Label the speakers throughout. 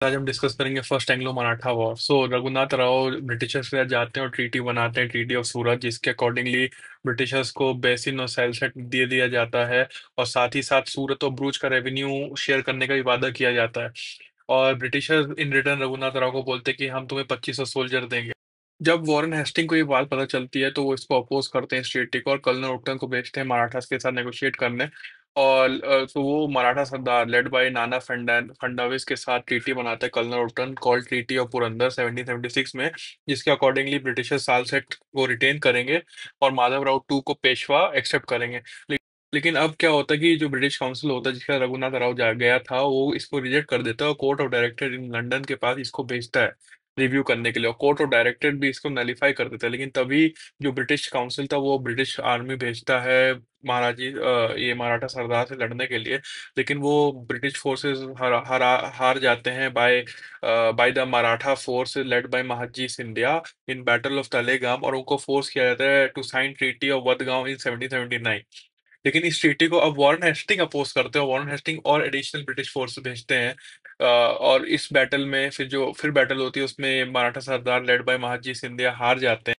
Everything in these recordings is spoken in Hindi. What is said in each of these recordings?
Speaker 1: आज हम डिस्कस करेंगे first Anglo Maratha war. Raghunath Rao Britishers के साथ जाते हैं और ट्रीटी बनाते हैं, ट्रीटी ऑफ सूरत, जिसके अकॉर्डिंगली ब्रिटिशर्स को बेसिन और सेल्सट दे दिया जाता है। और साथ ही साथ सूरत और ब्रूच का रेवेन्यू शेयर करने का भी वादा किया जाता है। और Britishers in return Raghunath Rao को बोलते हैं कि हम तुम्हें 2500 सोल्जर देंगे। जब वॉरेन हेस्टिंग को ये बात पता चलती है तो वो इसको अपोज करते हैं, इस ट्रीटी को, और कर्नल ओक्टन को भेजते हैं मराठास के साथ नेगोशिएट करने। और तो वो मराठा सरदार लेड बाय नाना फडणवीस के साथ ट्रीटी बनाते हैं, colonel Upton, called treaty of Purandar 1776 में, जिसके अकॉर्डिंगली ब्रिटिशर साल्सेट को रिटेन करेंगे और माधवराव टू को पेशवा एक्सेप्ट करेंगे। लेकिन अब क्या होता है कि जो ब्रिटिश काउंसिल होता है, जिसका रघुनाथ राव जा गया था, वो इसको रिजेक्ट कर देता है और court of director in London के पास इसको भेजता है रिव्यू करने के लिए, और कोर्ट ऑफ डायरेक्टर भी इसको नलीफाई कर देता है। लेकिन तभी जो ब्रिटिश काउंसिल था वो ब्रिटिश आर्मी भेजता है ये मराठा सरदार से लड़ने के लिए। लेकिन वो ब्रिटिश फोर्सेस हार जाते हैं by the Maratha force led by Mahaji Scindia in battle of Talegaon, और उनको फोर्स किया जाता है to sign treaty of Wadgaon in 1779। लेकिन इस ट्रीटी को अब वॉरेन हेस्टिंग अपोज करते हैं, वॉरेन हेस्टिंग और एडिशनल ब्रिटिश फोर्स भेजते हैं। और इस बैटल में फिर बैटल होती है, उसमें मराठा सरदार लेड बाय महाजी सिंधिया हार जाते हैं।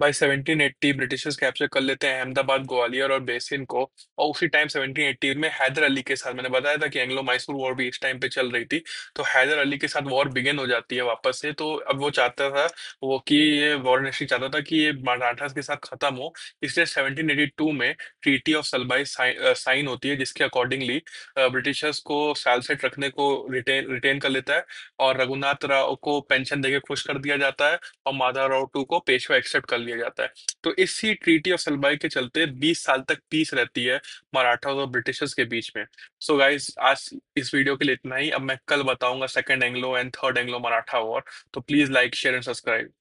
Speaker 1: बाई 1780 ब्रिटिशर्स कैप्चर कर लेते हैं अहमदाबाद, ग्वालियर और बेसिन को। और उसी टाइम 1780 में हैदर अली के साथ, मैंने बताया था कि एंग्लो मैसूर वॉर भी इस टाइम पे चल रही थी, तो हैदर अली के साथ वॉर बिगिन हो जाती है वापस से। तो अब वो चाहता था, वो कि ये वाराणसी चाहता था कि ये मराठास के साथ खत्म हो। इसलिए 1782 में ट्रीटी ऑफ सलबाई साइन होती है, जिसके अकॉर्डिंगली ब्रिटिशर्स को सालसेट रखने को रिटेन रिटेन कर लेता है, और रघुनाथ राव को पेंशन देके खुश कर दिया जाता है, और माधवराव टू को पेशवा एक्सेप्ट कर लिया जाता है। तो इसी ट्रीटी ऑफ सलबाई के चलते 20 साल तक पीस रहती है मराठा और ब्रिटिशर्स के बीच में। सो गाइस, आज इस वीडियो के लिए इतना ही। अब मैं कल बताऊंगा second Anglo and third Anglo Maratha war. तो please like, share and subscribe.